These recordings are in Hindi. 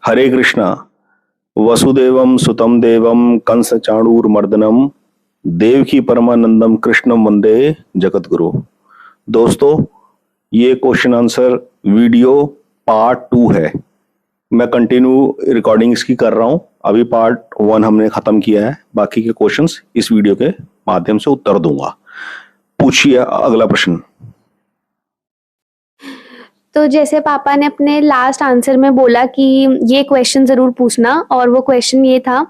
हरे कृष्णा। वसुदेवम सुतम देवम कंस चाणूरमर्दनम देवकी परमानंदम कृष्णम वंदे जगतगुरु। दोस्तों, ये क्वेश्चन आंसर वीडियो पार्ट 2 है। मैं कंटिन्यू रिकॉर्डिंग इसकी कर रहा हूं। अभी पार्ट 1 हमने खत्म किया है, बाकी के क्वेश्चंस इस वीडियो के माध्यम से उत्तर दूंगा। पूछिए अगला प्रश्न। तो जैसे पापा ने अपने लास्ट आंसर में बोला कि ये क्वेश्चन ज़रूर पूछना, और वो क्वेश्चन ये था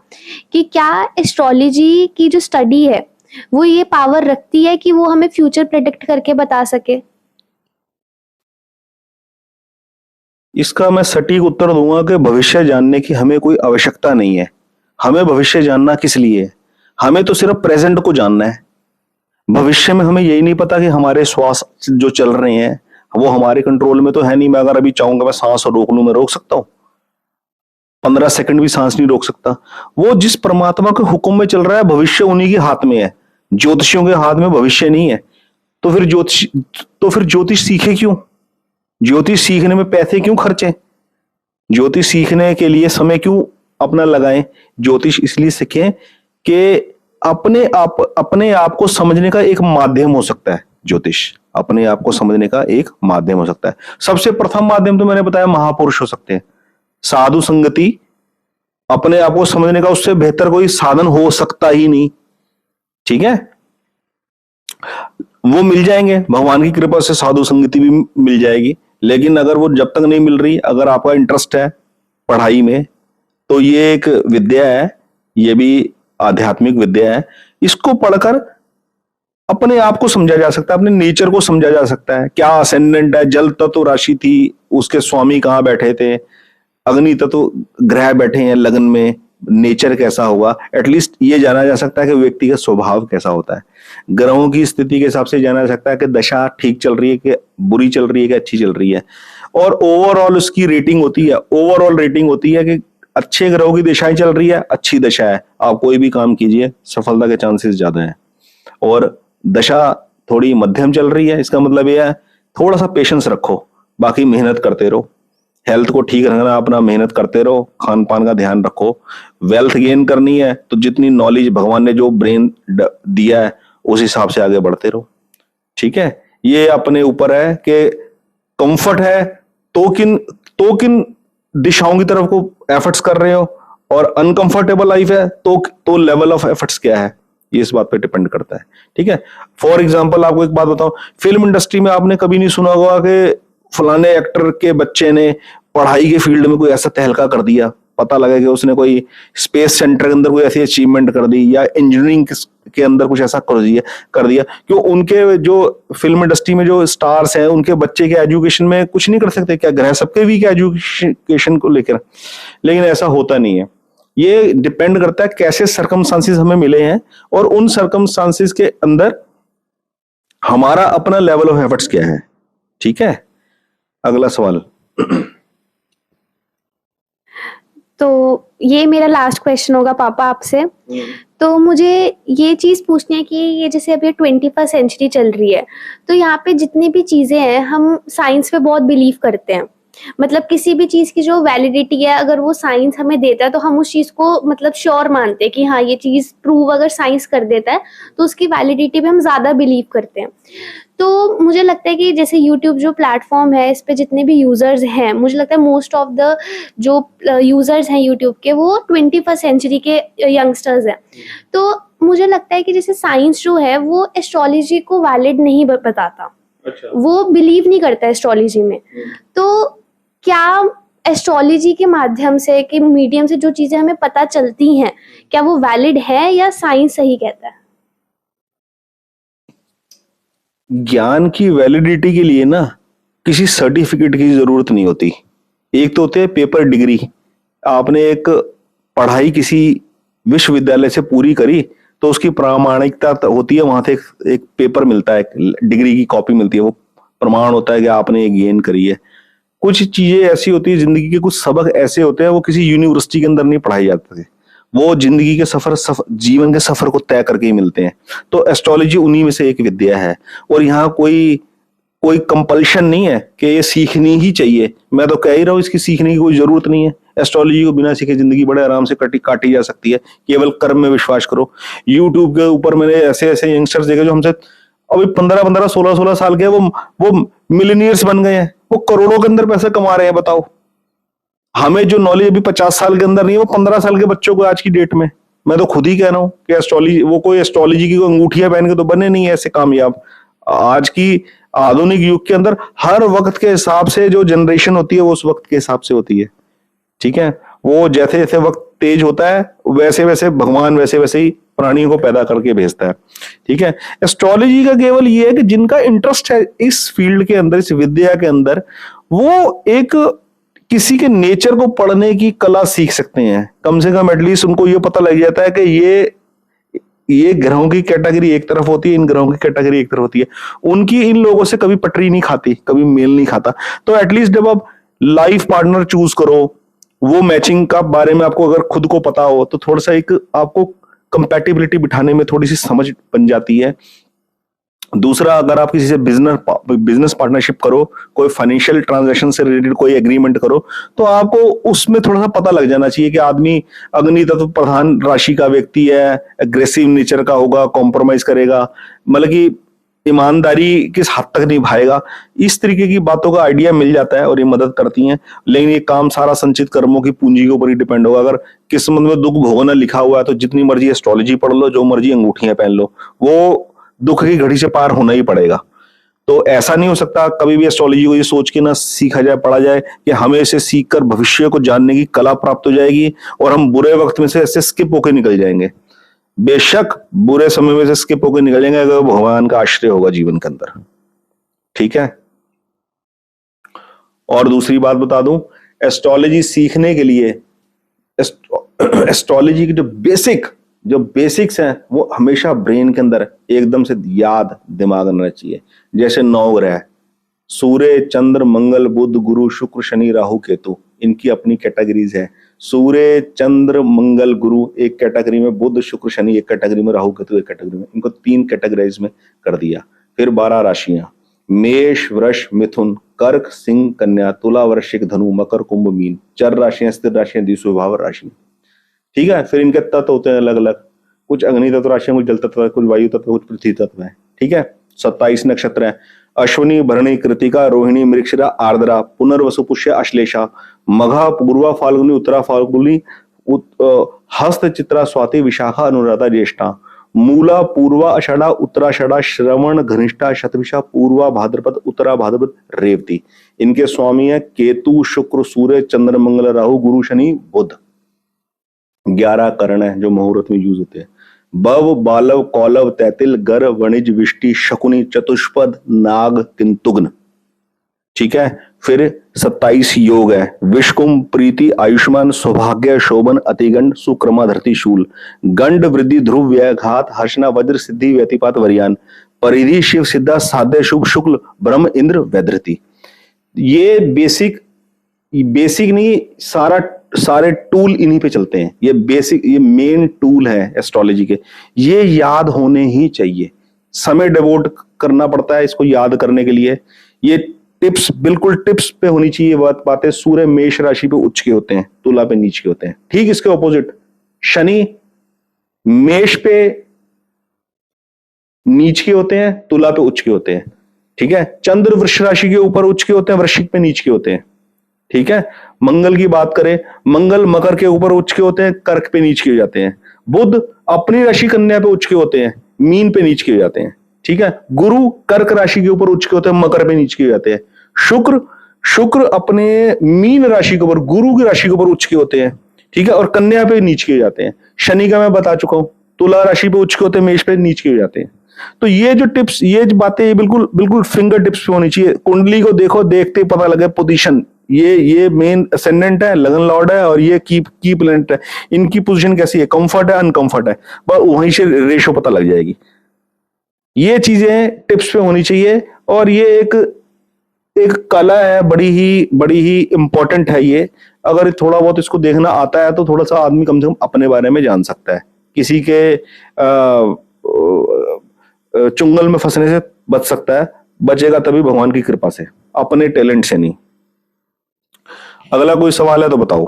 कि क्या एस्ट्रोलॉजी की जो स्टडी है वो ये पावर रखती है कि वो हमें फ्यूचर प्रेडिक्ट करके बता सके? इसका मैं सटीक उत्तर दूंगा कि भविष्य जानने की हमें कोई आवश्यकता नहीं है। हमें भविष्य जानना किस लिए है? हमें तो सिर्फ प्रेजेंट को जानना है। भविष्य में हमें यही नहीं पता कि हमारे श्वास जो चल रहे हैं वो हमारे कंट्रोल में तो है नहीं। मैं अगर अभी चाहूंगा मैं सांस रोक लूं, मैं रोक सकता हूं? 15 सेकंड भी सांस नहीं रोक सकता। वो जिस परमात्मा के हुक्म में चल रहा है, भविष्य उन्हीं के हाथ में है। ज्योतिषियों के हाथ में भविष्य नहीं है। तो फिर ज्योतिष सीखे क्यों? ज्योतिष सीखने में पैसे क्यों खर्चे? ज्योतिष सीखने के लिए समय क्यों अपना लगाएं? ज्योतिष इसलिए सीखें कि अपने आप को समझने का एक माध्यम हो सकता है। ज्योतिष अपने आप को समझने का एक माध्यम हो सकता है। सबसे प्रथम माध्यम तो मैंने बताया महापुरुष हो सकते हैं। साधु संगति अपने आप को समझने का उससे बेहतर कोई साधन हो सकता ही नहीं। ठीक है, वो मिल जाएंगे भगवान की कृपा से, साधु संगति भी मिल जाएगी। लेकिन अगर वो जब तक नहीं मिल रही, अगर आपका इंटरेस्ट है पढ़ाई में, तो ये एक विद्या है, ये भी आध्यात्मिक विद्या है। इसको पढ़कर अपने आप को समझा जा सकता है, अपने नेचर को समझा जा सकता है। क्या असेंडेंट है, जल तत्व राशि थी, उसके स्वामी कहाँ बैठे थे, अग्नि तत्व ग्रह बैठे हैं लगन में, नेचर कैसा होगा। एटलीस्ट ये जाना जा सकता है कि व्यक्ति का स्वभाव कैसा होता है। ग्रहों की स्थिति के हिसाब से जाना जा सकता है कि दशा ठीक चल रही है कि बुरी चल रही है कि अच्छी चल रही है। और ओवरऑल उसकी रेटिंग होती है। ओवरऑल रेटिंग होती है कि अच्छे ग्रहों की दिशाएं चल रही है, अच्छी दशा है, आप कोई भी काम कीजिए सफलता के चांसेस ज्यादा हैं। और दशा थोड़ी मध्यम चल रही है, इसका मतलब यह है थोड़ा सा पेशेंस रखो, बाकी मेहनत करते रहो। हेल्थ को ठीक रखना, अपना मेहनत करते रहो, खान पान का ध्यान रखो। वेल्थ गेन करनी है तो जितनी नॉलेज भगवान ने जो ब्रेन दिया है उस हिसाब से आगे बढ़ते रहो। ठीक है, ये अपने ऊपर है कि कंफर्ट है तो किन दिशाओं की तरफ को एफर्ट्स कर रहे हो, और अनकंफर्टेबल लाइफ है तो लेवल ऑफ एफर्ट्स क्या है, ये इस बात पे डिपेंड करता है। ठीक है, फॉर एग्जांपल आपको एक बात बताऊं, फिल्म इंडस्ट्री में आपने कभी नहीं सुना होगा कि फलाने एक्टर के बच्चे ने पढ़ाई के फील्ड में कोई ऐसा तहलका कर दिया, पता लगा कि उसने कोई स्पेस सेंटर के अंदर कोई ऐसी अचीवमेंट कर दी, या इंजीनियरिंग के अंदर कुछ ऐसा कर दिया। क्यों? उनके जो फिल्म इंडस्ट्री में जो स्टार्स हैं, उनके बच्चे के एजुकेशन में कुछ नहीं कर सकते क्या? ग्रह सबके वीक एजुकेशन को लेकर, लेकिन ऐसा होता नहीं है। ये डिपेंड करता है कैसे सर्कमस्टांसेस हमें मिले हैं, और उन सर्कमस्टांसेस के अंदर हमारा अपना लेवल ऑफ एफर्ट्स क्या है। ठीक है, अगला सवाल। तो ये मेरा लास्ट क्वेश्चन होगा पापा आपसे। तो मुझे ये चीज़ पूछनी है कि ये जैसे अभी 21st सेंचुरी चल रही है, तो यहाँ पे जितनी भी चीज़ें हैं, हम साइंस पे बहुत बिलीव करते हैं। मतलब किसी भी चीज़ की जो वैलिडिटी है, अगर वो साइंस हमें देता है तो हम उस चीज़ को मतलब श्योर मानते हैं कि हाँ ये चीज़ प्रूव अगर साइंस कर देता है तो उसकी वैलिडिटी पे हम ज़्यादा बिलीव करते हैं। तो मुझे लगता है कि जैसे यूट्यूब जो प्लेटफॉर्म है, इस पे जितने भी यूज़र्स हैं, मुझे लगता है मोस्ट ऑफ द जो यूज़र्स हैं यूट्यूब के, वो 21st सेंचुरी के यंगस्टर्स हैं। तो मुझे लगता है कि जैसे साइंस जो है वो एस्ट्रोलॉजी को वैलिड नहीं बताता। अच्छा। वो बिलीव नहीं करता एस्ट्रोलॉजी में। तो क्या एस्ट्रोलॉजी के माध्यम से, कि मीडियम से जो चीज़ें हमें पता चलती हैं, क्या वो वैलिड है या साइंस सही कहता है? ज्ञान की वैलिडिटी के लिए ना किसी सर्टिफिकेट की जरूरत नहीं होती। एक तो होते हैं पेपर डिग्री। आपने एक पढ़ाई किसी विश्वविद्यालय से पूरी करी तो उसकी प्रामाणिकता होती है, वहां से एक पेपर मिलता है, एक डिग्री की कॉपी मिलती है, वो प्रमाण होता है कि आपने ये गेन करी है। कुछ चीजें ऐसी होती है, जिंदगी के कुछ सबक ऐसे होते हैं वो किसी यूनिवर्सिटी के अंदर नहीं पढ़ाए जाते थे, वो जिंदगी के जीवन के सफर को तय करके ही मिलते हैं। तो एस्ट्रोलॉजी उन्हीं में से एक विद्या है, और यहाँ कोई कंपल्शन नहीं है कि ये सीखनी ही चाहिए। मैं तो कह ही रहा हूँ इसकी सीखने की कोई जरूरत नहीं है। एस्ट्रोलॉजी को बिना सीखे जिंदगी बड़े आराम से काटी जा सकती है। केवल कर्म में विश्वास करो। यूट्यूब के ऊपर मैंने ऐसे ऐसे यंगस्टर्स देखे जो हमसे अभी 15-15, 16-16 साल के, वो मिलीनियर्स बन गए हैं, वो करोड़ों के अंदर पैसे कमा रहे हैं। बताओ, हमें जो नॉलेज अभी 50 साल के अंदर नहीं है, वो 15 साल के बच्चों को आज की डेट में, मैं तो खुद ही कह रहा हूँ कि एस्ट्रोलॉजी, वो कोई एस्ट्रोलॉजी की अंगूठियां पहन के तो बने नहीं है ऐसे कामयाब। आज की आधुनिक युग के अंदर हर वक्त के हिसाब से जो जनरेशन होती है वो उस वक्त के हिसाब से होती है। ठीक है, वो जैसे जैसे वक्त तेज होता है वैसे वैसे भगवान वैसे वैसे ही प्राणियों को पैदा करके भेजता है। ठीक है, एस्ट्रोलॉजी का केवल ये है कि जिनका इंटरेस्ट है इस फील्ड के अंदर, इस विद्या के अंदर, वो एक किसी के नेचर को पढ़ने की कला सीख सकते हैं। कम से कम एटलीस्ट उनको ये पता लग जाता है कि ये ग्रहों की कैटेगरी एक तरफ होती है, इन ग्रहों की कैटेगरी एक तरफ होती है। उनकी इन लोगों से कभी पटरी नहीं खाती, कभी मेल नहीं खाता। तो एटलीस्ट जब आप लाइफ पार्टनर चूज करो, वो मैचिंग का बारे में आपको अगर खुद को पता हो तो थोड़ा सा एक आपको कंपैटिबिलिटी बिठाने में थोड़ी सी समझ बन जाती है। दूसरा, अगर आप किसी से बिजनेस पार्टनरशिप करो, कोई फाइनेंशियल ट्रांजैक्शन से रिलेटेड कोई एग्रीमेंट करो, तो आपको उसमें थोड़ा सा पता लग जाना चाहिए कि आदमी अग्नि तत्व प्रधान राशि का व्यक्ति है, एग्रेसिव नेचर का होगा, कॉम्प्रोमाइज करेगा, मतलब कि ईमानदारी किस हद तक निभाएगा। इस तरीके की बातों का आइडिया मिल जाता है और ये मदद करती हैं। लेकिन ये काम सारा संचित कर्मों की पूंजी के ऊपर ही डिपेंड होगा। अगर किस्मत में दुख भोगना लिखा हुआ है तो जितनी मर्जी एस्ट्रोलॉजी पढ़ लो, जो मर्जी अंगूठियां पहन लो, वो दुख की घड़ी से पार होना ही पड़ेगा। तो ऐसा नहीं हो सकता कभी भी एस्ट्रोलॉजी को ये सोच के ना सीखा जाए, पढ़ा जाए कि हमें इसे सीखकर भविष्य को जानने की कला प्राप्त हो जाएगी और हम बुरे वक्त में से ऐसे स्किप होकर निकल जाएंगे। बेशक बुरे समय में से स्किप होकर निकल जाएंगे अगर भगवान का आश्रय होगा जीवन के अंदर। ठीक है, और दूसरी बात बता दूं, एस्ट्रोलॉजी सीखने के लिए एस्ट्रोलॉजी की जो बेसिक्स हैं वो हमेशा ब्रेन के अंदर एकदम से याद दिमाग में रहना चाहिए। जैसे 9 ग्रह, सूर्य, चंद्र, मंगल, बुध, गुरु, शुक्र, शनि, राहु, केतु, इनकी अपनी कैटेगरीज है। सूर्य, चंद्र, मंगल, गुरु एक कैटेगरी में, बुध, शुक्र, शनि एक कैटेगरी में, राहु, केतु एक कैटेगरी में। इनको 3 कैटेगरीज में कर दिया। फिर 12 राशियां, मेष, वृष, मिथुन, कर्क, सिंह, कन्या, तुला, वृश्चिक, धनु, मकर, कुंभ, मीन। 4 राशियां, स्थिर राशियां, द्विस्वभाव राशि। ठीक है, फिर इनके तत्व होते हैं अलग अलग, कुछ अग्नि तत्व राशियां, कुछ जल तत्व है, कुछ वायु तत्व, कुछ पृथ्वी तत्व है। ठीक है, 27 नक्षत्र है, अश्विनी, भरणी, कृतिका, रोहिणी, मृगशिरा, आर्द्रा, पुनर्वसु, पुष्य, अश्लेषा, मघा, पूर्वा, फाल्गुनी, उत्तरा फाल्गुनी, हस्त, चित्रा, स्वाति, विशाखा, अनुराधा, ज्येष्ठा, मूला, पूर्वा, आषाढ़ा, उत्तराषाढ़ा, श्रवण, घनिष्ठा, शतभिषा, पूर्वा भाद्रपद, उत्तरा भाद्रपद, रेवती। इनके स्वामी है केतु, शुक्र, सूर्य, चंद्र, मंगल, राहु, गुरु, शनि, बुध। 11 करण है जो मुहूर्त में यूज होते हैं, बव, बालव, कौलव, तैतिल, गर, वणिज, विष्टि, शकुनी, चतुष्पद, नाग, किंतुग्न। ठीक है, फिर 27 योग है, विषकुंभ, प्रीति, आयुष्मान, सौभाग्य, शोभन, अतिगंड, सुक्रमा, धरती, शूल, गंड, वृद्धि, ध्रुव, व्यघात, हर्षणा, वज्र, सिद्धि, व्यतिपात, वरियान, परिधि, शिव, सिद्धा, साध्य, शुभ, शुक्ल, ब्रह्म, इंद्र, वैधृति। ये बेसिक नहीं, सारे टूल इन्हीं पे चलते हैं। ये बेसिक, ये मेन टूल है एस्ट्रोलॉजी के, ये याद होने ही चाहिए। समय डिवोट करना पड़ता है इसको याद करने के लिए। ये टिप्स, बिल्कुल टिप्स पे होनी चाहिए बातें। सूर्य मेष राशि पे उच्च के होते हैं, तुला पे नीच के होते हैं। ठीक इसके ऑपोजिट शनि मेष पे नीच के होते हैं, तुला पे उच्च के होते हैं। ठीक है, चंद्र वृष राशि के ऊपर उच्च के होते हैं, वृश्चिक पे नीच के होते हैं। ठीक है, मंगल की बात करें, मंगल मकर के ऊपर उच्च के होते हैं, कर्क पे नीच के हो जाते हैं। बुध अपनी राशि कन्या पे उच्च के होते हैं, मीन पे नीच के हो जाते हैं। ठीक है, गुरु कर्क राशि के ऊपर उच्च के होते हैं, मकर पे नीच के हो जाते हैं। शुक्र अपने मीन राशि के ऊपर, गुरु की राशि के ऊपर उच्च के होते हैं। ठीक है, और कन्या पे नीच के हो जाते हैं। शनि का मैं बता चुका हूं, तुला राशि पे उच्च के होते हैं, मेष पे नीच के हो जाते हैं। तो ये जो टिप्स, ये जो बातें, ये बिल्कुल फिंगर टिप्स पे होनी चाहिए। कुंडली को देखो, देखते पता लगे पोजीशन, ये मेन असेंडेंट है, लगन लॉर्ड है, और ये की प्लैनेट है, इनकी पोजीशन कैसी है, कंफर्ट है, अनकंफर्ट है, बस वहीं से रेशो पता लग जाएगी। ये चीजें टिप्स पे होनी चाहिए, और ये एक कला है, बड़ी ही इंपॉर्टेंट है ये। अगर थोड़ा बहुत इसको देखना आता है तो थोड़ा सा आदमी कम से कम अपने बारे में जान सकता है, किसी के चुंगल में फंसने से बच सकता है। बचेगा तभी भगवान की कृपा से, अपने टैलेंट से नहीं। अगला कोई सवाल है तो बताओ।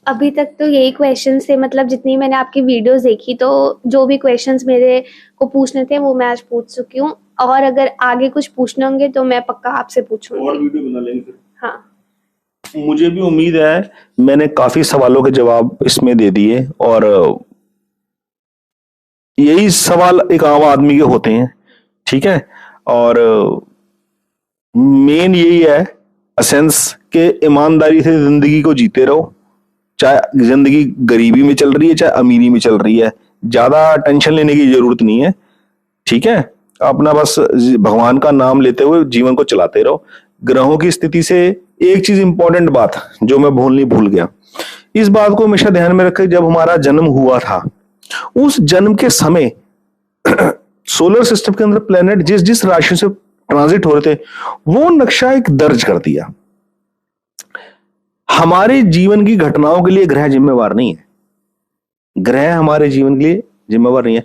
अभी तक तो यही क्वेश्चंस थे, मतलब जितनी मैंने आपकी वीडियोस देखी तो जो भी क्वेश्चंस मेरे को पूछने थे वो मैं आज पूछ चुकी हूँ, और अगर आगे कुछ पूछने होंगे तो मैं पक्का आपसे पूछूंगी। और वीडियो बना लेंगे फिर। हाँ, मुझे भी उम्मीद है, मैंने काफी सवालों के जवाब इसमें दे दिए, और यही सवाल एक आम आदमी के होते हैं, ठीक है। और मेन यही है एसेंस के ईमानदारी से जिंदगी को जीते रहो, चाहे जिंदगी गरीबी में चल रही है चाहे अमीरी में चल रही है, ज्यादा टेंशन लेने की जरूरत नहीं है, ठीक है। अपना बस भगवान का नाम लेते हुए जीवन को चलाते रहो। ग्रहों की स्थिति से एक चीज इंपॉर्टेंट बात जो मैं भूल गया, इस बात को हमेशा ध्यान में रखें, जब हमारा जन्म हुआ था उस जन्म के समय सोलर सिस्टम के अंदर प्लेनेट जिस जिस राशि से ट्रांजिट हो रहे थे वो नक्शा एक दर्ज कर दिया। हमारे जीवन की घटनाओं के लिए ग्रह जिम्मेवार नहीं है, ग्रह हमारे जीवन के लिए जिम्मेवार नहीं है।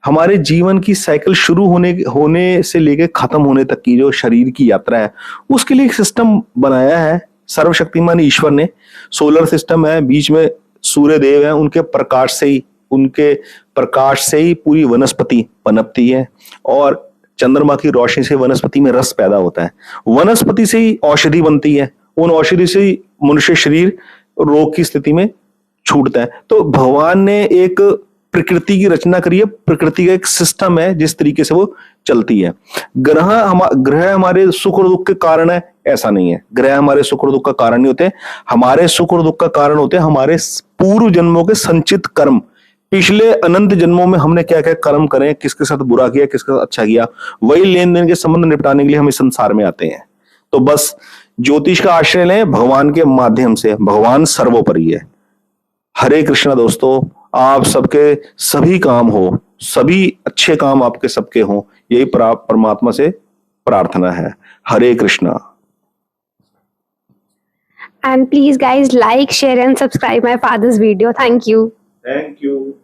हमारे जीवन की साइकिल शुरू होने से लेकर खत्म होने तक की जो शरीर की यात्रा है उसके लिए एक सिस्टम बनाया है सर्वशक्तिमान ईश्वर ने। सोलर सिस्टम है, बीच में सूर्य देव है, उनके प्रकाश से ही पूरी वनस्पति पनपती है, और चंद्रमा की रोशनी से वनस्पति में रस पैदा होता है, वनस्पति से ही औषधि बनती है, उन औषधि से ही मनुष्य शरीर रोग की स्थिति में छूटता है। तो भगवान ने एक प्रकृति की रचना करी है, प्रकृति का एक सिस्टम है जिस तरीके से वो चलती है। ग्रह हमारे सुख और दुख के कारण है ऐसा नहीं है, ग्रह हमारे सुख और दुख का कारण नहीं होते, हमारे सुख और दुख का कारण होते हैं हमारे पूर्व जन्मों के संचित कर्म। पिछले अनंत जन्मों में हमने क्या क्या कर्म करे, किसके साथ बुरा किया किसके साथ अच्छा किया, वही लेन देन के संबंध निपटाने के लिए हम इस संसार में आते हैं। तो बस ज्योतिष का आश्रय लें भगवान के माध्यम से, भगवान सर्वोपरि है। हरे कृष्णा दोस्तों, आप सबके सभी काम हो, सभी अच्छे काम आपके सबके हो, यही परमात्मा से प्रार्थना है। हरे Krishna. and please guys like, share and subscribe my father's video. Thank you. Thank you.